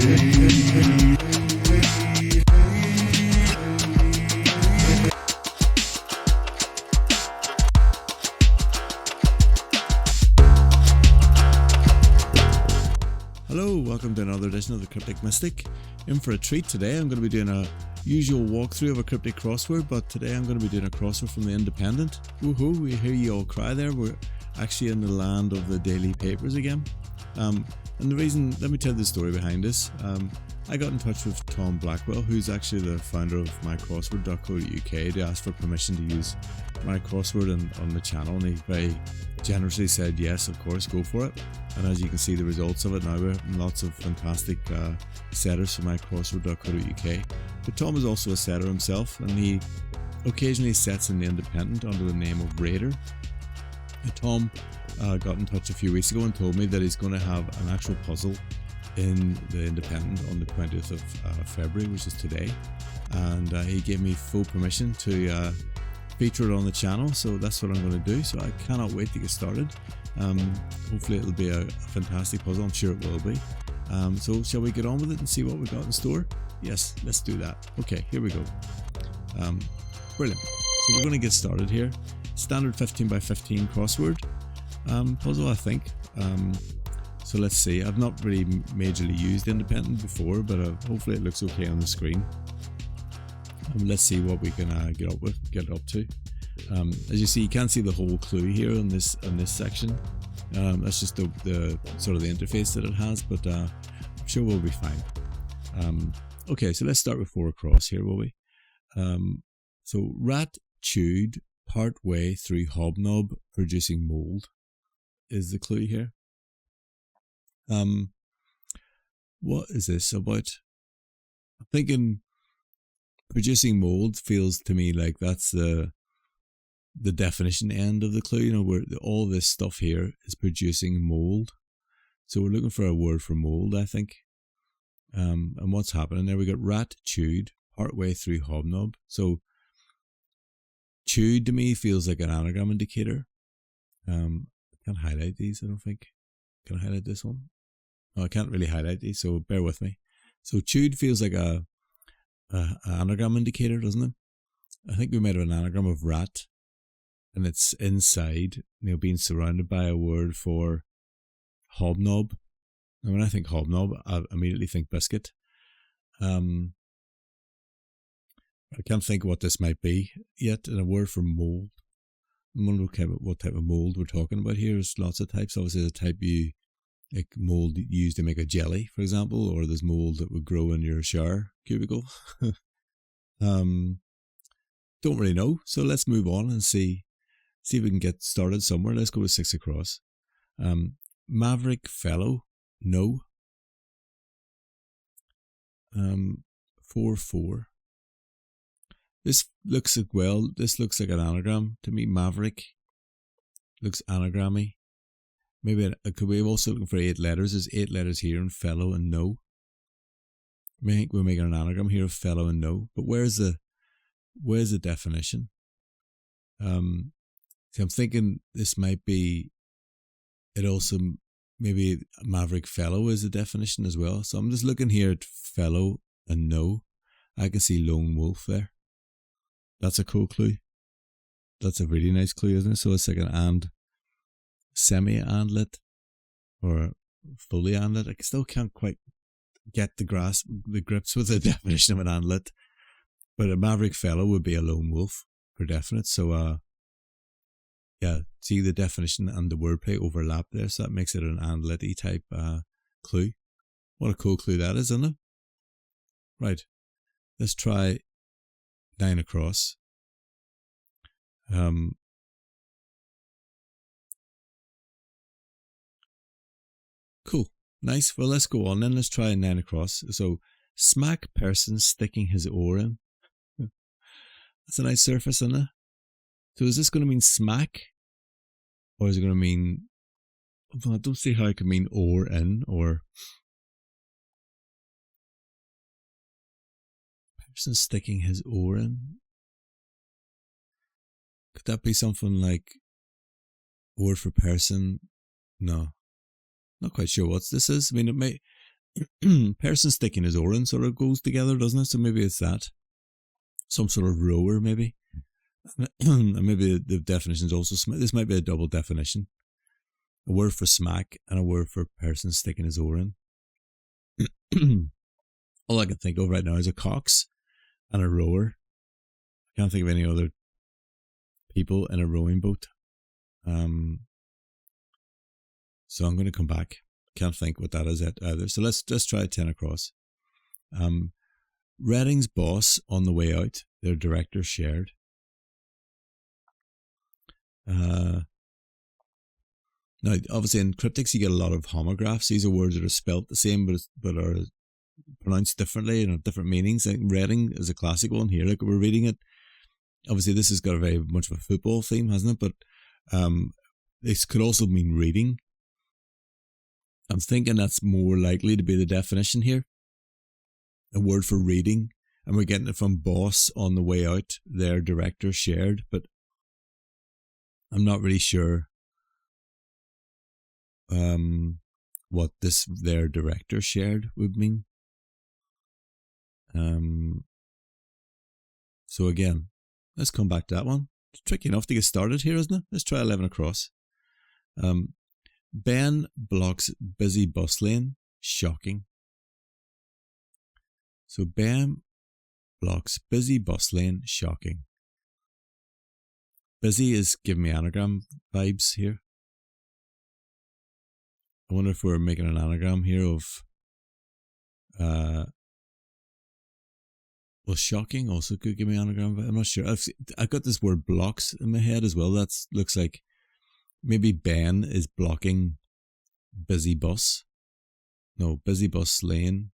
Hello, welcome to another edition of the Cryptic Mystic. In for a treat today. I'm going to be doing a usual walkthrough of a cryptic crossword, but today I'm going to be doing a crossword from the Independent. Woohoo, we hear you all cry there. We're actually in the land of the daily papers again. And the reason, let me tell the story behind this. I got in touch with Tom Blackwell, who's actually the founder of mycrossword.co.uk, to ask for permission to use my crossword on the channel, and he very generously said yes, of course, go for it. And as you can see the results of it now, we're having lots of fantastic setters for mycrossword.co.uk. But Tom is also a setter himself, and he occasionally sets in the Independent under the name of Raider. And Tom got in touch a few weeks ago and told me that he's going to have an actual puzzle in the Independent on the 20th of February, which is today, and he gave me full permission to feature it on the channel, so that's what I'm going to do. So I cannot wait to get started. Hopefully it'll be a fantastic puzzle. I'm sure it will be. So shall we get on with it and see what we've got in store? Yes, let's do that. Okay, here we go. Brilliant. So we're going to get started here. Standard 15 by 15 crossword puzzle, I think. So let's see. I've not really majorly used Independent before, but hopefully it looks okay on the screen. Let's see what we can get up to. As you see, you can't see the whole clue here on this section. That's just the sort of the interface that it has, but I'm sure we'll be fine. Okay, so let's start with 4 across here, will we? So rat chewed part way through hobnob producing mold is the clue here. What is this about? I'm thinking producing mold feels to me like that's the definition end of the clue, you know, where all this stuff here is producing mold. So we're looking for a word for mold, I think. And what's happening there? We got rat chewed part way through hobnob. So chewed to me feels like an anagram indicator. I can't highlight these, I don't think. Can I highlight this one? No, I can't really highlight these, so bear with me. So chewed feels like a anagram indicator, doesn't it? I think we made an anagram of rat, and it's inside, you know, being surrounded by a word for hobnob. And when I think hobnob, I immediately think biscuit. I can't think what this might be yet, and a word for mold. I wonder what type of mold we're talking about here. There's lots of types. Obviously, the type like mold used to make a jelly, for example, or there's mold that would grow in your shower cubicle. Don't really know. So let's move on and see if we can get started somewhere. Let's go with 6 across. Maverick fellow, no. 4-4. This looks like an anagram to me. Maverick looks anagrammy. Maybe could we also looking for 8 letters? There's 8 letters here in fellow and no. I think we're making an anagram here of fellow and no. But where's the definition? So I'm thinking this might be. It also maybe Maverick fellow is a definition as well. So I'm just looking here at fellow and no. I can see lone wolf there. That's a cool clue. That's a really nice clue, isn't it? So it's like an and. Semi-andlet or fully andlet. I still can't quite get the grips with the definition of an andlet, but a maverick fellow would be a lone wolf for definite. So yeah, see the definition and the wordplay overlap there, so that makes it an andlet-y type clue. What a cool clue that is, isn't it? Right, let's try 9 across. Cool. Nice. Well, let's go on then. Let's try 9 across. So, smack person sticking his oar in. That's a nice surface, isn't it? So is this going to mean smack? Or is it going to mean... Well, I don't see how it could mean oar in, or... Person sticking his oar in. Could that be something like... Word for person? No. Not quite sure what this is. I mean, Person sticking his oar in sort of goes together, doesn't it? So maybe it's that. Some sort of rower, maybe. And maybe the definition's also, this might be a double definition. A word for smack and a word for person sticking his oar in. All I can think of right now is a cox and a rower. I can't think of any other people in a rowing boat. So I'm going to come back. Can't think what that is either. So let's try 10 across. Reading's boss on the way out. Their director shared. Now, obviously in cryptics you get a lot of homographs. These are words that are spelt the same but are pronounced differently and have different meanings. I think reading is a classic one here. Like we're reading it. Obviously this has got a very much of a football theme, hasn't it? But this could also mean reading. I'm thinking that's more likely to be the definition here. A word for reading. And we're getting it from boss on the way out. Their director shared. But I'm not really sure what their director shared would mean. So again, let's come back to that one. It's tricky enough to get started here, isn't it? Let's try 11 across. Ben blocks busy bus lane. Shocking. So Ben blocks busy bus lane. Shocking. Busy is giving me anagram vibes here. I wonder if we're making an anagram here of well, shocking also could give me anagram vibe. I'm not sure. I've got this word blocks in my head as well. That looks like maybe Ben is blocking busy bus. No, busy bus lane.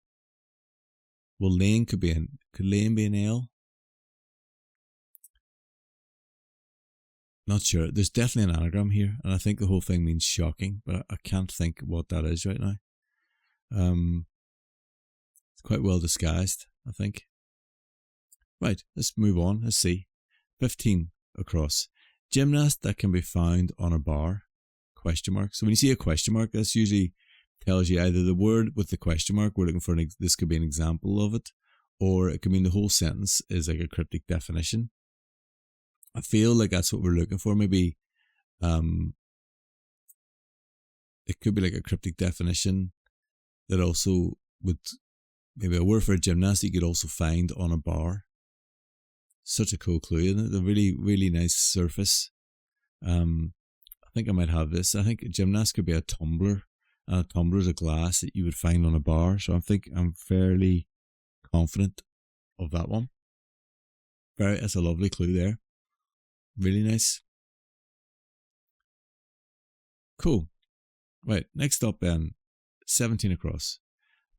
Well, lane could lane be an L? Not sure. There's definitely an anagram here, and I think the whole thing means shocking, but I can't think what that is right now. It's quite well disguised, I think. Right, let's move on. Let's see. 15 across. Gymnast that can be found on a bar. Question mark. So when you see a question mark, this usually tells you either the word with the question mark, we're looking for this could be an example of it, or it could mean the whole sentence is like a cryptic definition. I feel like that's what we're looking for. Maybe it could be like a cryptic definition that also would, maybe a word for a gymnast you could also find on a bar. Such a cool clue, isn't it? A really, really nice surface. I think I might have this. I think a gymnast could be a tumbler, and a tumbler is a glass that you would find on a bar. So I'm fairly confident of that one. That's a lovely clue there. Really nice. Cool. Right, next up then, 17 across.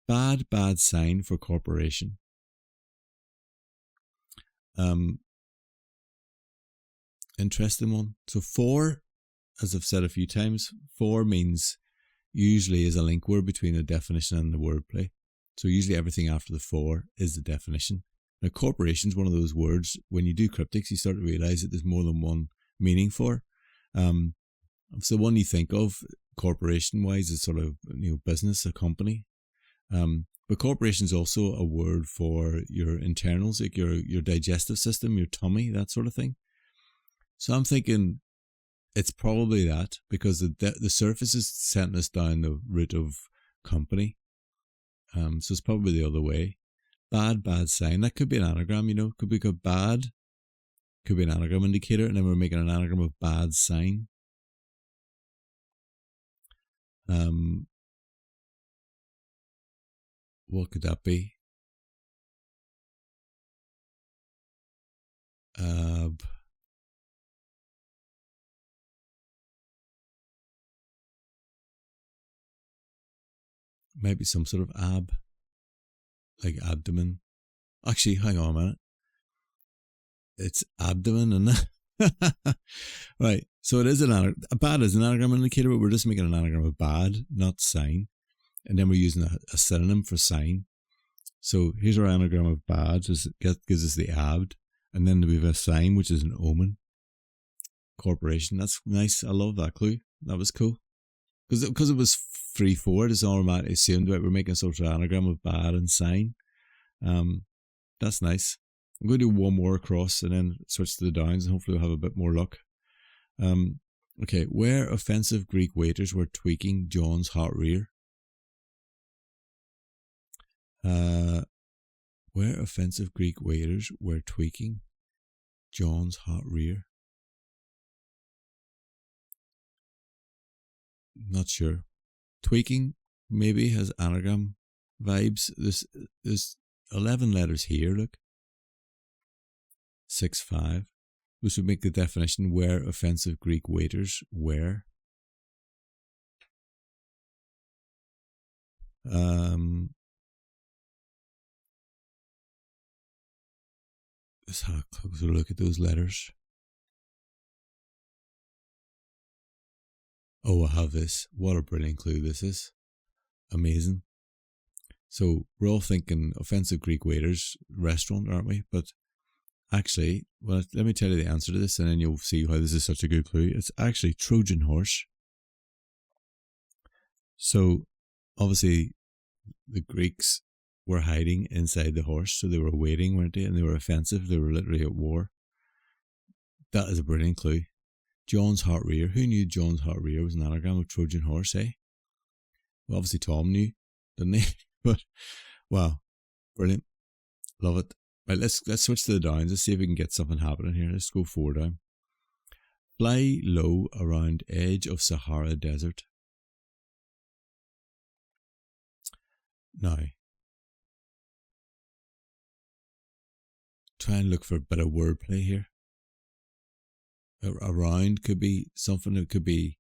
Bad sign for corporation. Interesting one. So for, as I've said a few times, for means usually is a link word between the definition and the wordplay. So usually everything after the for is the definition. Now corporation is one of those words, when you do cryptics, you start to realize that there's more than one meaning for. So one you think of corporation wise is sort of, business, a company. But corporation is also a word for your internals, like your digestive system, your tummy, that sort of thing. So I'm thinking it's probably that, because the surface is sent us down the route of company. So it's probably the other way. Bad sign. That could be an anagram, could be good bad. Could be an anagram indicator, and then we're making an anagram of bad sign. What could that be? Maybe some sort of like abdomen. Actually, hang on a minute. It's abdomen, and right. So it is bad is an anagram indicator, but we're just making an anagram of bad, not sign. And then we're using a synonym for sign. So here's our anagram of bad. So it gives us the abd. And then we have a sign, which is an omen. Corporation. That's nice. I love that clue. That was cool. Because it was 3-4, it's automatically assumed that we're making sort of anagram of bad and sign. That's nice. I'm going to do one more across and then switch to the downs, and hopefully we'll have a bit more luck. Okay, where offensive Greek waiters were tweaking John's hot rear. Where offensive Greek waiters were tweaking John's hot rear. Not sure. Tweaking maybe has anagram vibes. There's 11 letters here, look. 6-5. Which would make the definition where offensive Greek waiters were. Let's have a closer look at those letters. Oh, I have this. What a brilliant clue this is. Amazing. So we're all thinking offensive Greek waiters restaurant, aren't we? But actually, well, let me tell you the answer to this, and then you'll see why this is such a good clue. It's actually Trojan horse. So obviously the Greeks were hiding inside the horse, so they were waiting, weren't they? And they were offensive. They were literally at war. That is a brilliant clue. John's hot rear. Who knew John's hot rear was an anagram of Trojan horse, eh? Well, obviously Tom knew, didn't he? But wow, brilliant. Love it. Right, let's switch to the downs. Let's see if we can get something happening here. Let's go 4 down. Fly low around edge of Sahara Desert. Now, try and look for a bit of wordplay here. Around could be something that could be,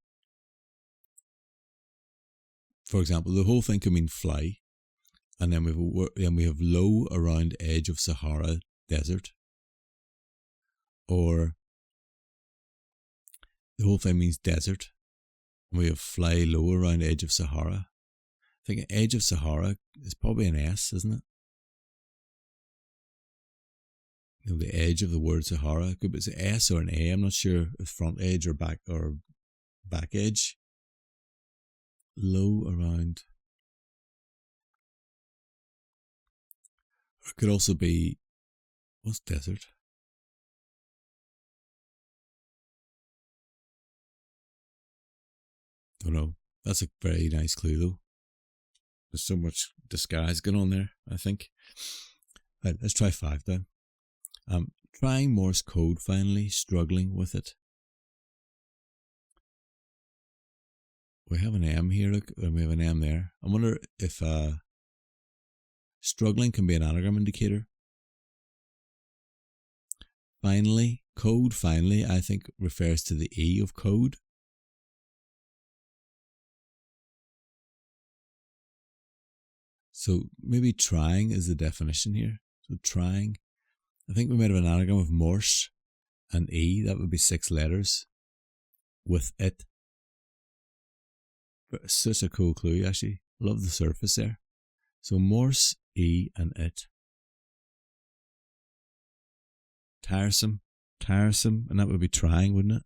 for example, the whole thing could mean fly, and then we have low around edge of Sahara Desert, or the whole thing means desert, and we have fly low around edge of Sahara. I think edge of Sahara is probably an S, isn't it? You know, the edge of the word Sahara. It could be an S or an A. I'm not sure if front edge or back edge. Low around. It could also be, what's desert? Don't know. That's a very nice clue though. There's so much disguise going on there, I think. Right, let's try 5 then. Trying Morse code finally, struggling with it. We have an M here, look, and we have an M there. I wonder if struggling can be an anagram indicator. Finally, code finally, I think refers to the E of code. So maybe trying is the definition here. So trying. I think we might have an anagram of Morse and E. That would be 6 letters with it. But such a cool clue, actually. Love the surface there. So Morse, E, and it. Tiresome. And that would be trying, wouldn't it?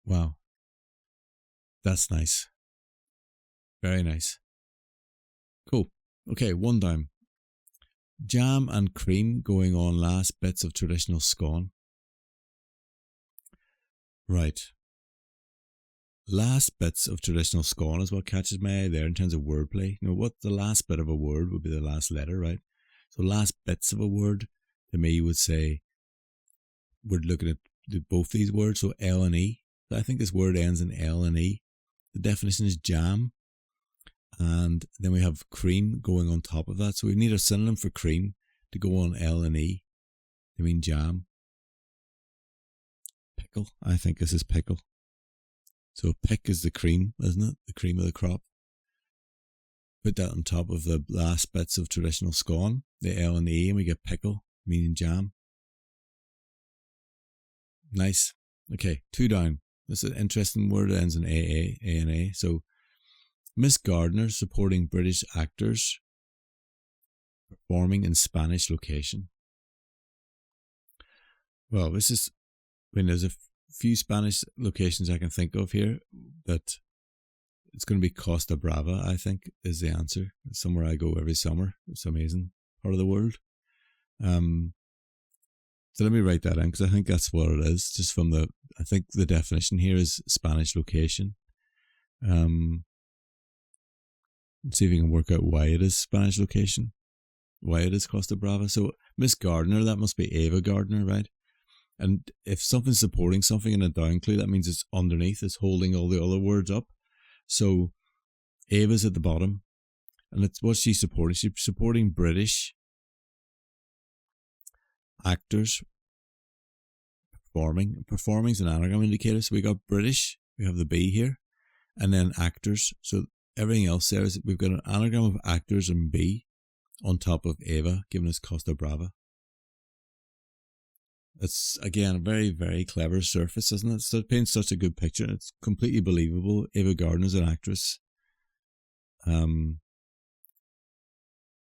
Wow. That's nice. Very nice. Cool. Okay, 1 down. Jam and cream going on last bits of traditional scone. Right. Last bits of traditional scone is what catches my eye there in terms of wordplay. You know, what the last bit of a word would be the last letter, right? So last bits of a word, to me, would say, we're looking at both these words, so L and E. So I think this word ends in L and E. The definition is jam. And then we have cream going on top of that. So we need a synonym for cream to go on L and E. I mean jam. Pickle. I think this is pickle. So pick is the cream, isn't it? The cream of the crop. Put that on top of the last bits of traditional scone, the L and E, and we get pickle, meaning jam. Nice. Okay, 2 down. This is an interesting word that ends in A and A. So Miss Gardner supporting British actors performing in Spanish location. Well, this is, I mean, there's a few Spanish locations I can think of here that It's going to be Costa Brava, I think, is the answer. It's somewhere I go every summer. It's amazing part of the world. So let me write that in, because I think that's what it is. Just from I think the definition here is Spanish location. Let's see if we can work out why it is Spanish location, why it is Costa Brava. So Miss Gardner, that must be Ava Gardner, right? And if something's supporting something in a down clue, that means it's underneath, it's holding all the other words up. So Ava's at the bottom, and it's what she's supporting. She's supporting British actors performing. Performing's an anagram indicator. So we got British, we have the B here, and then actors. So everything else there is we've got an anagram of actors and B on top of Ava, giving us Costa Brava. It's, again, a very, very clever surface, isn't it? So it paints such a good picture. It's completely believable. Ava Gardner's an actress. Filming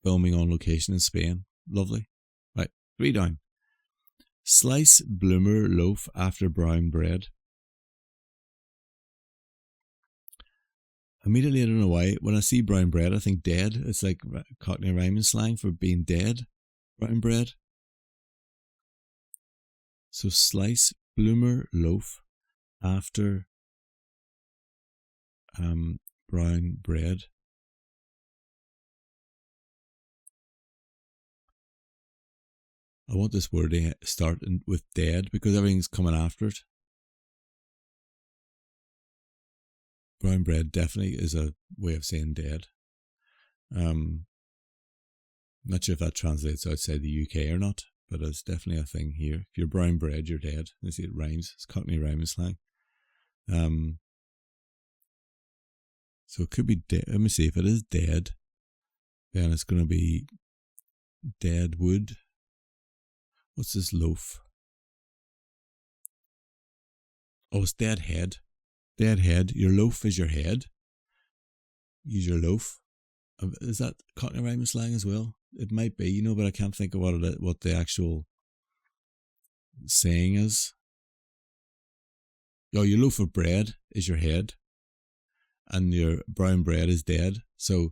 on location in Spain. Lovely. Right, 3 down. Slice bloomer loaf after brown bread. Immediately, I don't know why, when I see brown bread, I think dead. It's like Cockney rhyming slang for being dead. Brown bread. So slice bloomer loaf after brown bread. I want this word to start with dead, because everything's coming after it. Brown bread definitely is a way of saying dead. Not sure if that translates outside the UK or not, but it's definitely a thing here. If you're brown bread, you're dead. You see, it rhymes. It's Cockney rhyming slang. So it could be dead. Let me see. If it is dead, then it's going to be dead wood. What's this loaf? Oh, it's dead head. Dead head. Your loaf is your head. Use your loaf. Is that Cockney rhyming slang as well? It might be, but I can't think of what the actual saying is. Oh, your loaf of bread is your head, and your brown bread is dead. So,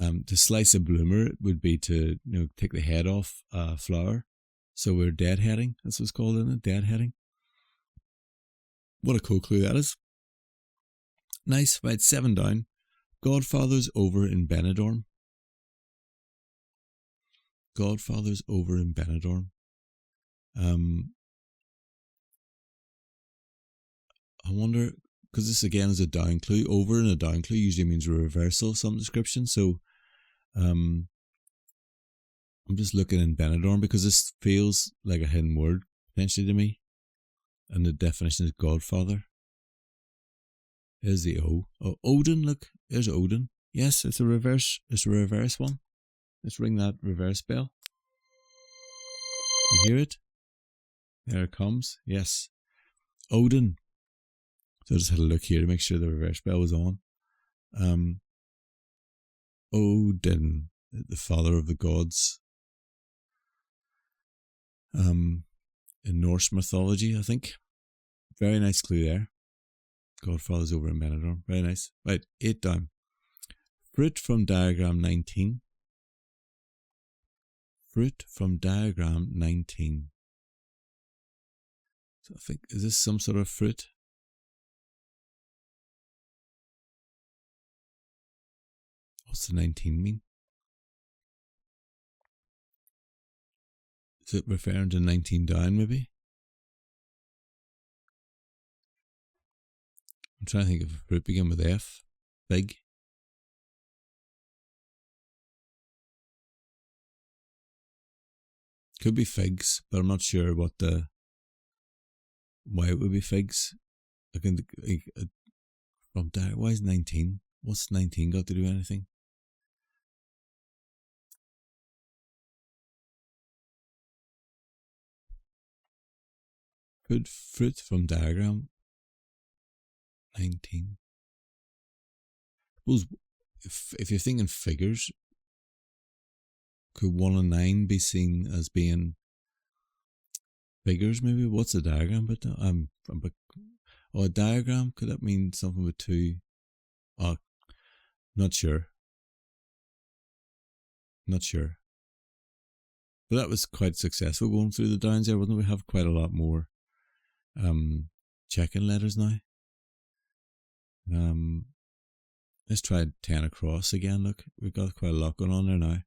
to slice a bloomer would be to take the head off a flower. So we're deadheading. That's what it's called, isn't it? Deadheading. What a cool clue that is. Nice. Right, 7 down. Godfather's over in Benidorm. Godfather's over in Benidorm. I wonder, because this again is a down clue. Over in a down clue usually means a reversal of some description. So, I'm just looking in Benidorm because this feels like a hidden word potentially to me, and the definition is Godfather. There's the O. Oh, Odin. Look, there's Odin. Yes, it's a reverse. It's a reverse one. Let's ring that reverse bell. You hear it? There it comes. Yes, Odin. So I just had a look here to make sure the reverse bell was on. Odin, the father of the gods. In Norse mythology, I think. Very nice clue there. Godfather's over in Benidorm. Very nice. Right, 8 down. Fruit from diagram 19. Fruit from diagram 19. So I think, is this some sort of fruit? What's the 19 mean? Is it referring to 19 down, maybe? I'm trying to think of a fruit begin with F. Fig. Could be figs, but I'm not sure why it would be figs. Why is 19? What's 19 got to do with anything? Fruit from diagram 19. Suppose if you're thinking figures, could 1 and 9 be seen as being figures? Maybe. What's a diagram? But a diagram, could that mean something with 2? Oh, not sure. Not sure. But that was quite successful going through the downs there, wasn't it? We have quite a lot more check-in letters now. Let's try 10 across again. Look, we've got quite a lot going on there now.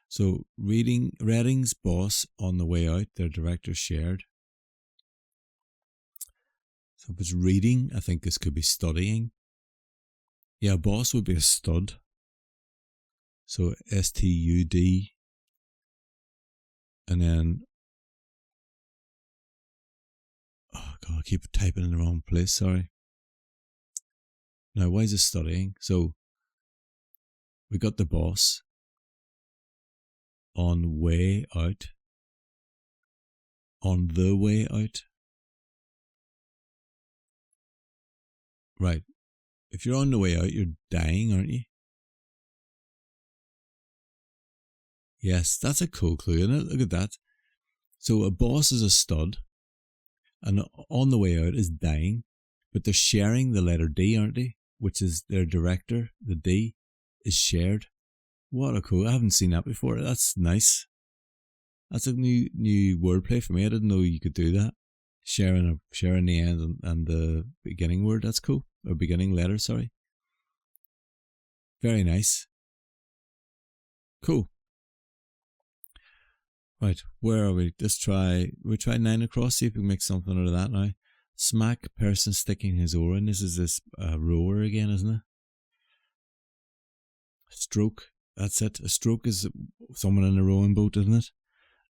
So Reading's boss on the way out, their director shared. So if it's reading, I think this could be studying. Yeah, boss would be a stud. So STUD. And then, oh God, I keep typing in the wrong place, sorry. Now, why is it studying? So we got the boss on way out. On the way out. Right. If you're on the way out, you're dying, aren't you? Yes, that's a cool clue, isn't it? Look at that. So a boss is a stud, and on the way out is dying, but they're sharing the letter D, aren't they? Which is their director. The D is shared. What a cool! I haven't seen that before. That's nice. That's a new wordplay for me. I didn't know you could do that. Sharing the end and the beginning word. That's cool. Or beginning letter. Sorry. Very nice. Cool. Right, where are we? Let's try. We try 9 across. See if we can make something out of that now. Smack, person sticking his oar in. This is this rower again, isn't it? Stroke. That's it. A stroke is someone in a rowing boat, isn't it?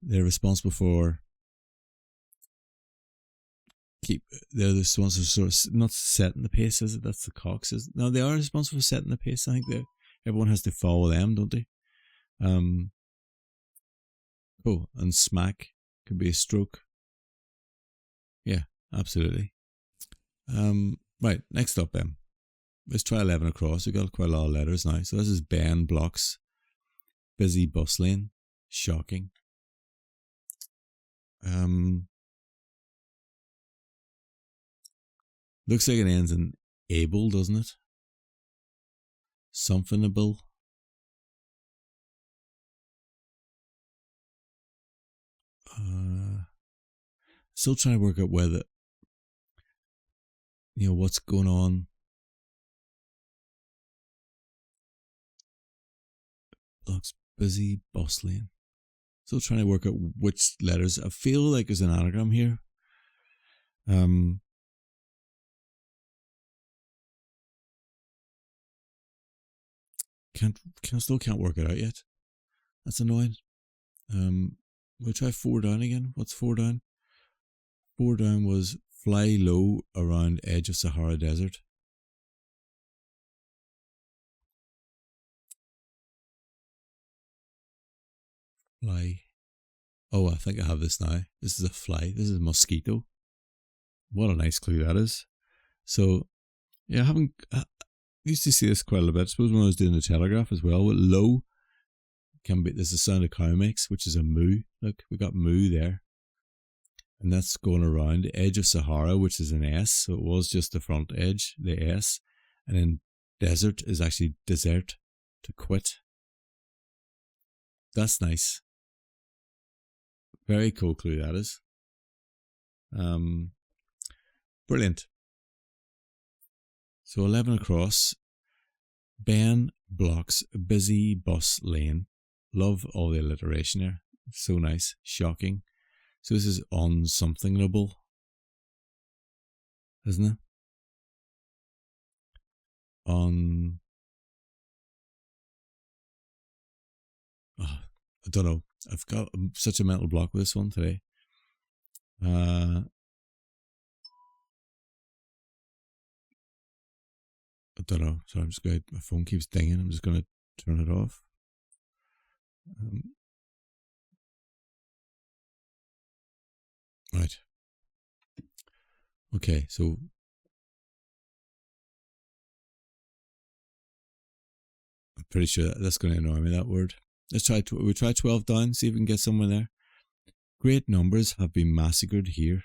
They're responsible for they're the ones who sort of not setting the pace, is it? That's the cocks, is it? No, they are responsible for setting the pace. I think everyone has to follow them, don't they? Cool. And smack could be a stroke. Yeah, absolutely. Right, next up then. Let's try 11 across. We've got quite a lot of letters now. So this is Ben blocks busy bus lane. Shocking. Looks like it ends in able, doesn't it? Somethingable. Still trying to work out whether, what's going on. Looks busy, bustling. Still trying to work out which letters. I feel like there's an anagram here. Still can't work it out yet. That's annoying. We'll try 4 down again. What's 4 down? 4 down was fly low around edge of Sahara Desert. Fly. Oh, I think I have this now. This is a fly. This is a mosquito. What a nice clue that is. So, yeah, I used to see this quite a little bit. I suppose when I was doing the Telegraph as well. But low can be, there's the sound a cow makes, which is a moo. Look, we got moo there. And that's going around the edge of Sahara, which is an S. So it was just the front edge, the S. And then desert is actually desert, to quit. That's nice. Very cool clue that is. Brilliant. So 11 across. Ben blocks busy bus lane. Love all the alliteration there. So nice. Shocking. So this is on somethingable, isn't it? On... Oh, I don't know. I've got such a mental block with this one today. I don't know. So I'm just going. My phone keeps dinging. I'm just going to turn it off. Right. Okay. So I'm pretty sure that's going to annoy me. That word. Let's try. We try 12 down. See if we can get somewhere there. Great numbers have been massacred here.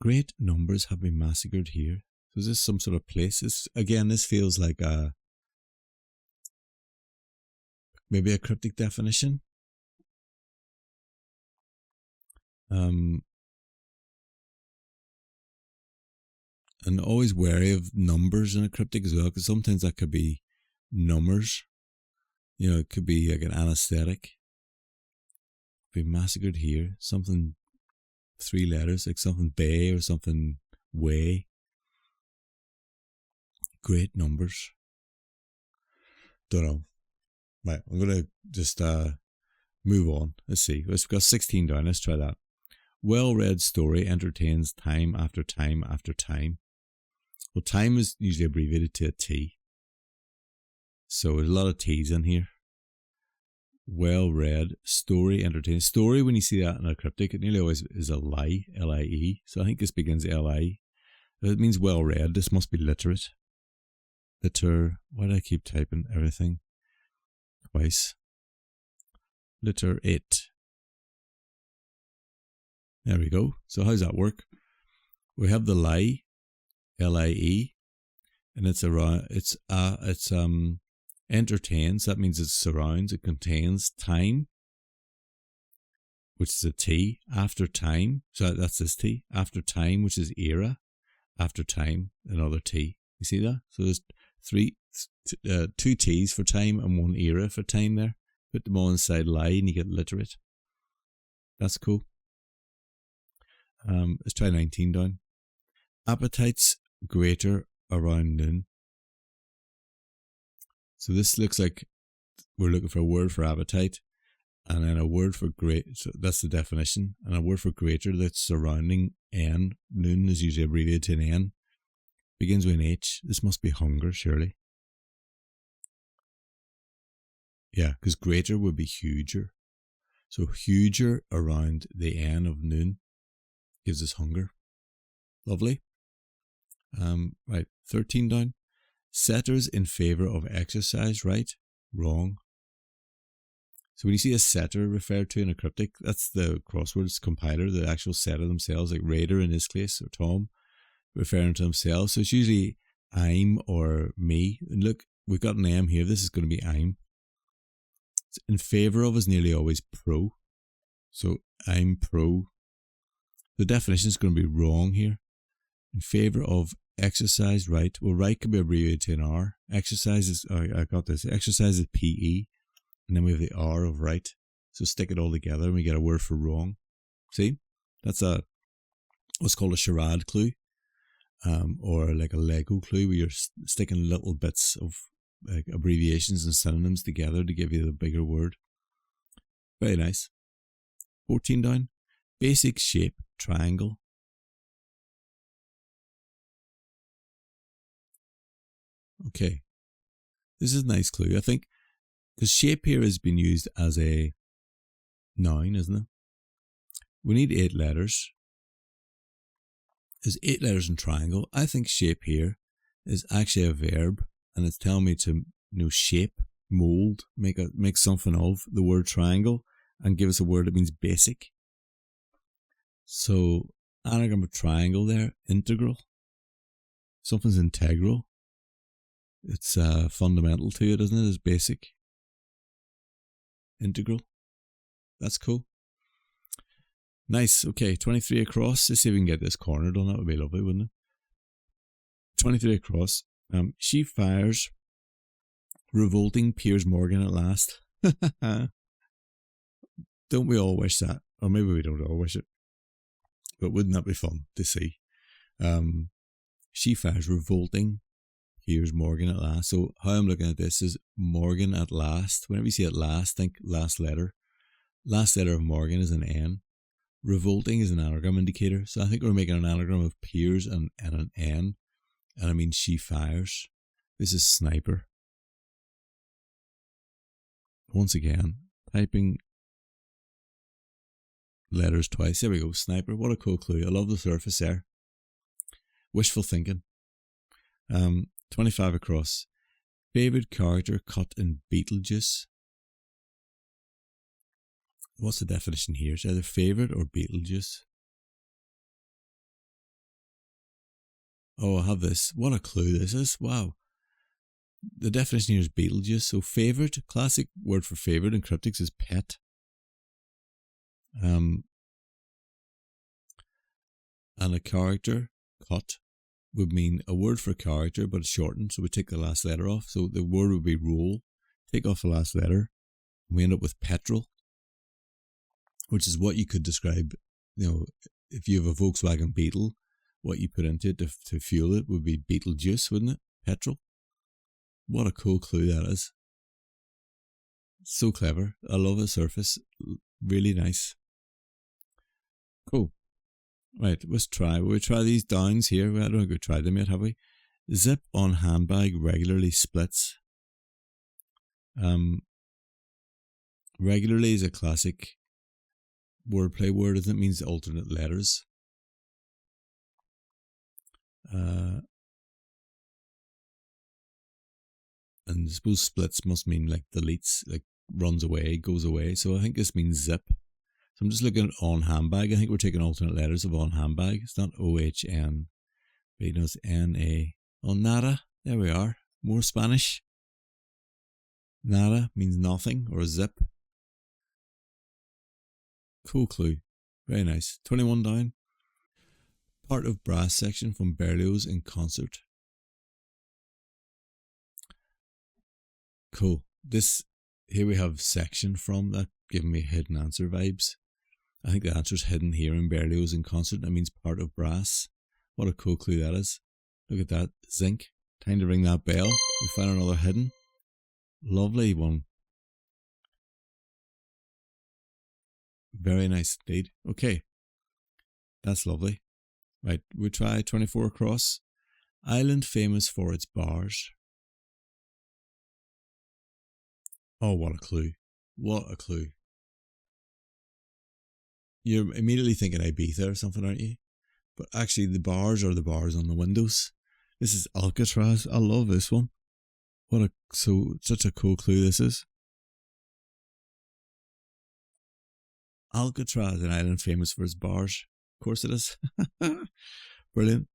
Great numbers have been massacred here. is this some sort of place? This feels like maybe a cryptic definition. And always wary of numbers in a cryptic as well, because sometimes that could be numbers. You know, it could be like an anesthetic. Be massacred here. Something 3 letters, like something bay or something way. Great numbers. Don't know. Right, I'm gonna just move on. Let's see. We've got 16 down. Let's try that. Well-read story entertains time after time after time. Well, time is usually abbreviated to a T. So there's a lot of T's in here. Well-read story entertains. Story, when you see that in a cryptic, it nearly always is a lie, L-I-E. So I think this begins L-I. It means well-read. This must be literate. Why do I keep typing everything twice? Literate. There we go. So how's that work? We have the lie, L-I-E, and it's entertains. That means it surrounds. It contains time, which is a T. After time, so that's this T. After time, which is era. After time, another T. You see that? So there's 2 T's for time and 1 era for time there. Put them all inside lie and you get literate. That's cool. Let's try 19 down. Appetites greater around noon. So this looks like we're looking for a word for appetite and then a word for great. So that's the definition. And a word for greater that's surrounding N. Noon is usually abbreviated to an N. Begins with an H. This must be hunger, surely. Yeah, because greater would be huger. So huger around the N of noon gives us hunger. Lovely. Right, 13 down. Setters in favour of exercise, right? Wrong. So when you see a setter referred to in a cryptic, that's the crosswords compiler, the actual setter themselves, like Raider in this case, or Tom, referring to themselves. So it's usually I'm or me. And look, we've got an M here. This is going to be I'm. In favour of is nearly always pro. So I'm pro. The definition is going to be wrong here. In favour of exercise, right? Well, right can be abbreviated to an R. Exercise is, I got this. Exercise is PE. And then we have the R of right. So stick it all together and we get a word for wrong. See? That's what's called a charade clue. Or like a Lego clue where you're sticking little bits of like abbreviations and synonyms together to give you the bigger word. Very nice. 14 down. Basic shape, triangle. Okay. This is a nice clue, I think, because shape here has been used as a noun, isn't it? We need 8 letters. There's 8 letters in triangle. I think shape here is actually a verb, and it's telling me to shape, mold, make something of the word triangle, and give us a word that means basic. So anagram of triangle there, integral. Something's integral. It's fundamental to it, isn't it? It's basic. Integral. That's cool. Nice. Okay, 23 across. Let's see if we can get this cornered on. That would be lovely, wouldn't it? 23 across. She fires. Revolting Piers Morgan at last. Don't we all wish that? Or maybe we don't all wish it. But wouldn't that be fun to see? She fires. Revolting Piers Morgan at last. So how I'm looking at this is Morgan at last. Whenever you see at last, think last letter. Last letter of Morgan is an N. Revolting is an anagram indicator. So I think we're making an anagram of Piers and an N. And I mean she fires. This is sniper. Once again, typing letters twice. There we go. Sniper. What a cool clue. I love the surface there. Wishful thinking. 25 across. Favorite character cut in Beetlejuice. What's the definition here? It's either favorite or Beetlejuice. Oh, I have this. What a clue this is. Wow. The definition here is Beetlejuice. So favourite, classic word for favourite in cryptics is pet. And a character, cut, would mean a word for character, but it's shortened, so we take the last letter off. So the word would be roll. Take off the last letter. We end up with petrol, which is what you could describe, if you have a Volkswagen Beetle, what you put into it to fuel it would be Beetlejuice, wouldn't it? Petrol. What a cool clue that is. So clever. I love the surface. Really nice. Cool. Right, let's try. Will we try these downs here? I don't think we've tried them yet, have we? Zip on handbag regularly splits. Regularly is a classic wordplay word, isn't it? It means alternate letters. And I suppose splits must mean like deletes, like runs away, goes away. So I think this means zip. So I'm just looking at on handbag. I think we're taking alternate letters of on handbag. It's not OHN, but it's NA. Oh, nada. There we are. More Spanish. Nada means nothing or zip. Cool clue. Very nice. 21 down. Part of brass section from Berlioz in concert. Cool. Here we have section from, that giving me hidden answer vibes. I think the answer's hidden here in Berlioz in concert. That means part of brass. What a cool clue that is. Look at that. Zinc. Time to ring that bell. We found another hidden. Lovely one. Very nice indeed. Okay. That's lovely. Right, we try 24 across. Island famous for its bars. Oh, what a clue. What a clue. You're immediately thinking Ibiza or something, aren't you? But actually the bars are the bars on the windows. This is Alcatraz. I love this one. Such a cool clue this is. Alcatraz, an island famous for its bars. Of course it is. Brilliant.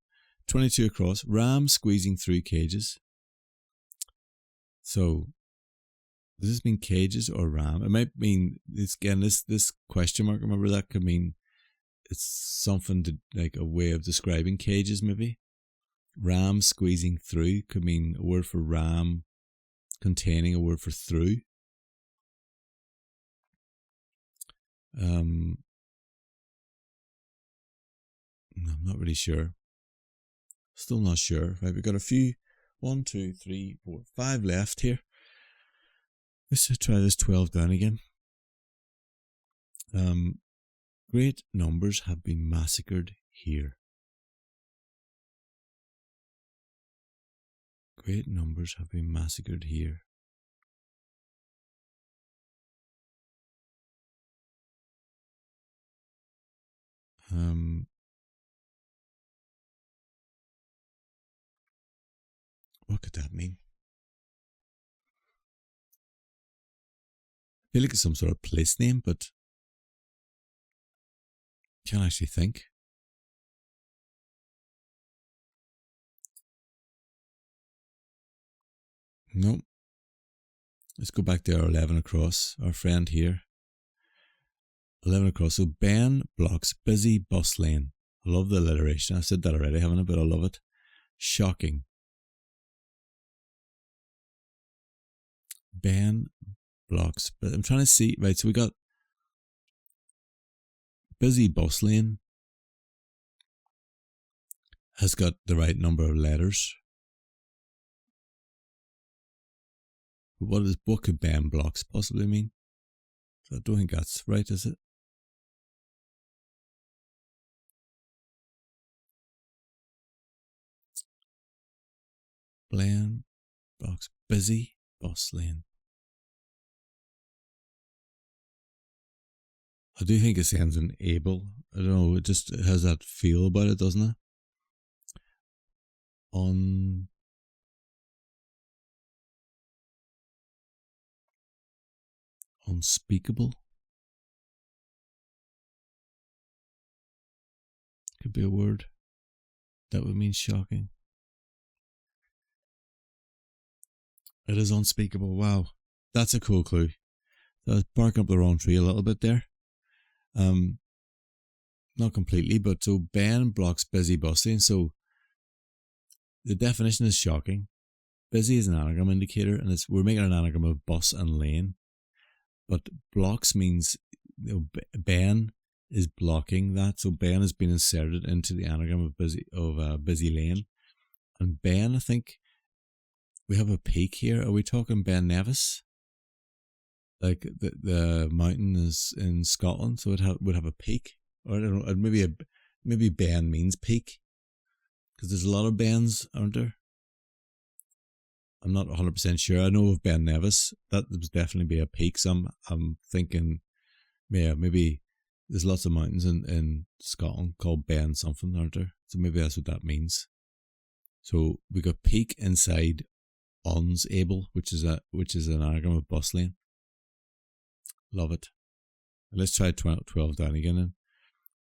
22 across. Ram squeezing through cages. So, does this mean cages or ram? It might mean, this question mark, remember, that could mean it's something to, like a way of describing cages maybe. Ram squeezing through could mean a word for ram containing a word for through. I'm not really sure. Still not sure. Right, we've got a few. 1, 2, 3, 4, 5 left here. Let's try this 12 down again. Great numbers have been massacred here. Great numbers have been massacred here. What could that mean? I feel like it's some sort of place name, but can't actually think. Nope. Let's go back to our 11 across, our friend here. 11 across. So Ben blocks busy bus lane. I love the alliteration. I've said that already, haven't I? But I love it. Shocking. Ben blocks. But I'm trying to see. Right, so we got busy bus lane has got the right number of letters. But what could Ben blocks possibly mean? So I don't think that's right, is it? Ben blocks busy bus lane. I do think it ends in able. I don't know, it has that feel about it, doesn't it? Unspeakable. Could be a word. That would mean shocking. It is unspeakable. Wow. That's a cool clue. I was barking up the wrong tree a little bit there. Not completely, but so Ben blocks busy busing. So the definition is shocking. Busy is an anagram indicator, and we're making an anagram of bus and lane. But blocks means Ben is blocking that. So Ben has been inserted into the anagram of busy lane. And Ben, I think we have a peak here. Are we talking Ben Nevis? Like the mountain is in Scotland, so it would have a peak. Or I don't know, maybe Ben means peak, because there's a lot of Bens, aren't there? I'm not 100% sure. I know of Ben Nevis. That would definitely be a peak. So I'm thinking, yeah, maybe there's lots of mountains in Scotland called Ben something, aren't there? So maybe that's what that means. So we got peak inside unable, which is an anagram of bus lane. Love it. Let's try 12 down again then.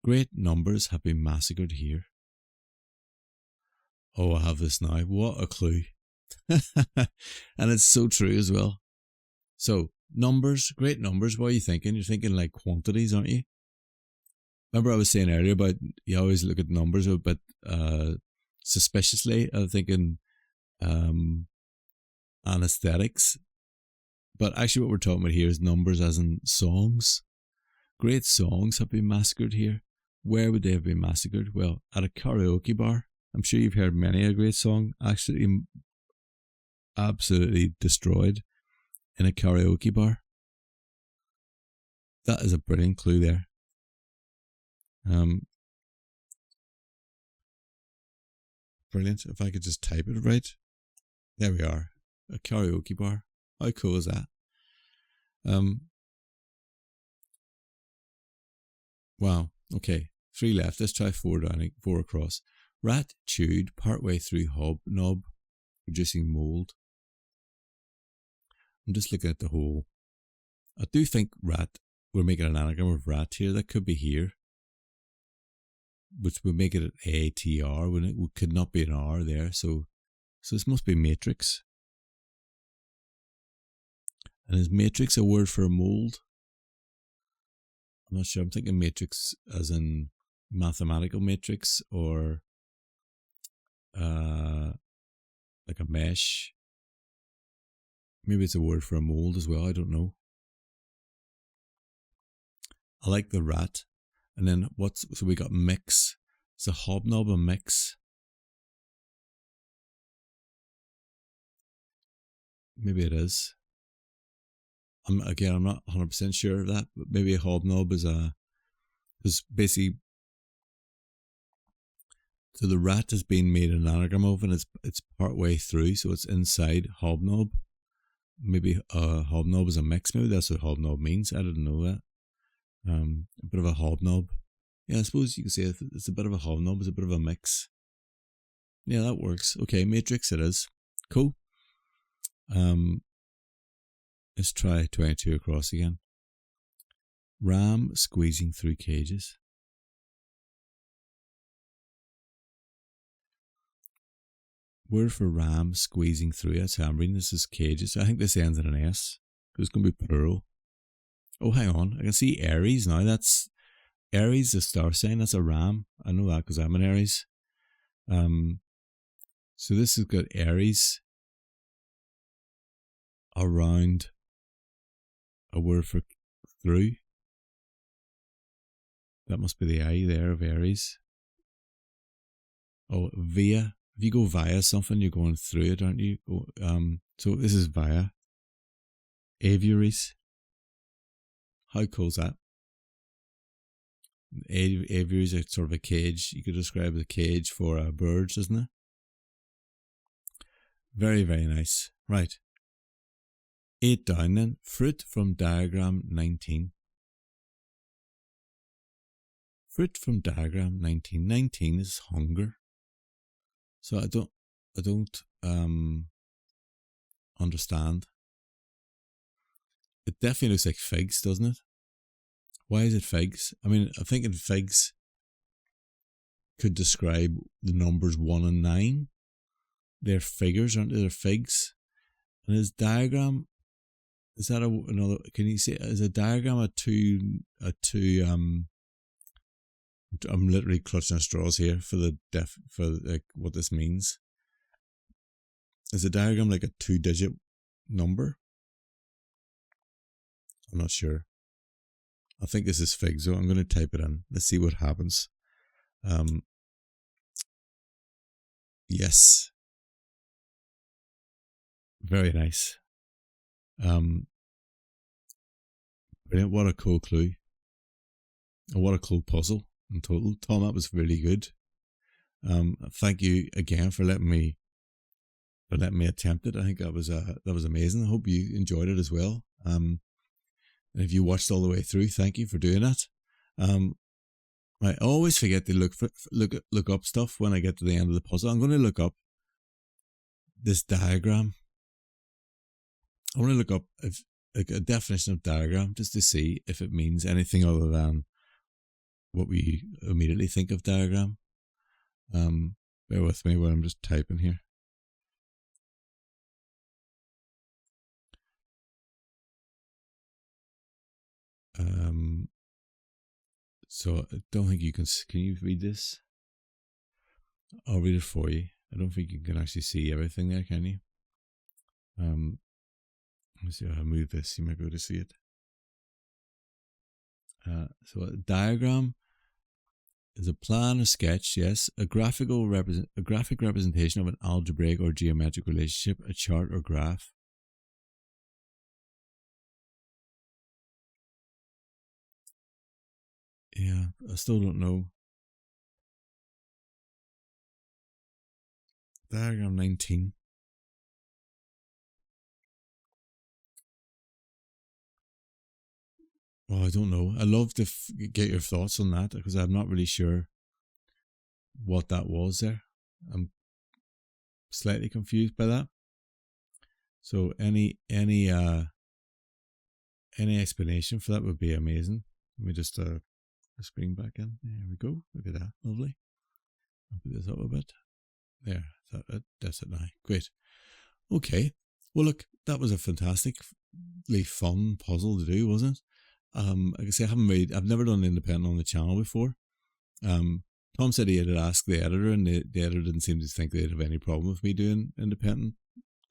Great numbers have been massacred here. Oh, I have this now. What a clue. And it's so true as well. So, numbers, great numbers. What are you thinking? You're thinking like quantities, aren't you? Remember I was saying earlier about you always look at numbers a bit suspiciously. I'm thinking anesthetics. But actually what we're talking about here is numbers as in songs. Great songs have been massacred here. Where would they have been massacred? Well, at a karaoke bar. I'm sure you've heard many a great song actually absolutely destroyed in a karaoke bar. That is a brilliant clue there. Brilliant. If I could just type it right. There we are. A karaoke bar. How cool is that? Wow. Okay. 3 left. Let's try 4 down, 4 across. Rat chewed partway through hobnob, reducing mould. I'm just looking at the whole. I do think rat, we're making an anagram of rat here. That could be here, which would make it an ATR, wouldn't it? It could not be an R there. So this must be matrix. And is matrix a word for a mould? I'm not sure. I'm thinking matrix as in mathematical matrix or like a mesh. Maybe it's a word for a mold as well. I don't know. I like the rat. And then so we got mix. It's a hobnob, a mix. Maybe it is. I'm not 100% sure of that, but maybe a hobnob is basically, so the rat has been made an anagram of, and it's part way through, so it's inside hobnob. Maybe a hobnob is a mix. Maybe that's what hobnob means. I didn't know that. A bit of a hobnob. Yeah, I suppose you could say it's a bit of a hobnob. It's a bit of a mix. Yeah, that works. Okay, matrix it is. Cool. Let's try 22 across again. Ram squeezing through cages. Word for ram squeezing through. That's how I'm reading. This is cages. I think this ends in an S. It's going to be plural. Oh, hang on. I can see Aries now. That's Aries, the star sign. That's a ram. I know that because I'm an Aries. So this has got Aries around a word for through. That must be the I there of Aries. Oh, via. If you go via something, you're going through it, aren't you? So this is via. Aviaries. How cool is that? Aviaries are sort of a cage. You could describe a cage for birds, isn't it? Very, very nice. Right. 8 down then. Fruit from diagram 19. Fruit from diagram 19. 19 is hunger. So I don't understand. It definitely looks like figs, doesn't it? Why is it figs? I mean, I'm thinking figs could describe the numbers 1 and 9. They're figures, aren't they? They're figs. And his diagram, is that another? Can you see? Is a diagram a two? I'm literally clutching at straws here for like what this means. Is a diagram like a 2-digit number? I'm not sure. I think this is fig, so I'm going to type it in. Let's see what happens. Yes. Very nice. Brilliant. What a cool clue. And what a cool puzzle in total. Tom, that was really good. Thank you again for letting me attempt it. I think that was amazing. I hope you enjoyed it as well. And if you watched all the way through, thank you for doing that. I always forget to look up stuff when I get to the end of the puzzle. I'm going to look up this diagram. I want to look up a definition of diagram just to see if it means anything other than what we immediately think of diagram. Bear with me while I'm just typing here. So I don't think you can you read this? I'll read it for you. I don't think you can actually see everything there, can you? Let's see how I move this. You might be able to see it. So a diagram is a plan or sketch, yes, a graphic representation of an algebraic or geometric relationship, a chart or graph. Yeah, I still don't know. Diagram 19. Well, I don't know. I'd love to get your thoughts on that because I'm not really sure what that was there. I'm slightly confused by that. So any explanation for that would be amazing. Let me just the screen back in. There we go. Look at that. Lovely. I'll put this up a bit. There. That's it now. Great. Okay. Well, look, that was a fantastically fun puzzle to do, wasn't it? Like I say, I've never done independent on the channel before. Tom said he had asked the editor, and the editor didn't seem to think they'd have any problem with me doing independent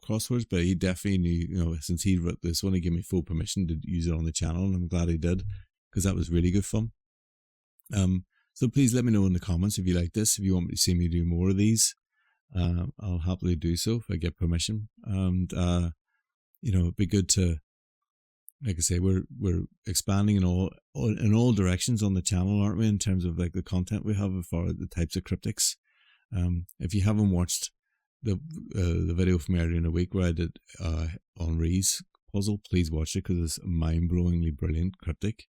crosswords, but he definitely knew, since he wrote this one, he gave me full permission to use it on the channel, and I'm glad he did, because that was really good fun. So please let me know in the comments if you like this, if you want me to see me do more of these. I'll happily do so if I get permission. And it'd be good to, like I say, we're expanding in all directions on the channel, aren't we? In terms of like the content we have for the types of cryptics. If you haven't watched the video from earlier in the week where I did Henri's puzzle, please watch it because it's a mind-blowingly brilliant cryptic.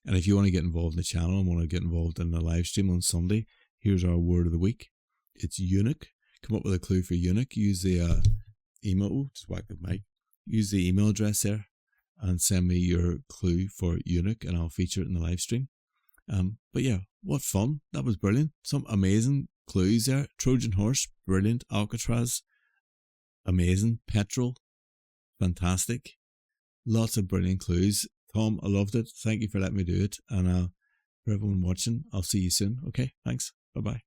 And if you want to get involved in the channel and want to get involved in the live stream on Sunday, here's our word of the week. It's eunuch. Come up with a clue for eunuch. Use the email. Just whack the mic. Use the email address there and send me your clue for eunuch, and I'll feature it in the live stream. But yeah, what fun! That was brilliant. Some amazing clues there. Trojan horse, brilliant. Alcatraz, amazing. Petrol, fantastic. Lots of brilliant clues. Tom, I loved it. Thank you for letting me do it. And for everyone watching, I'll see you soon. Okay, thanks. Bye-bye.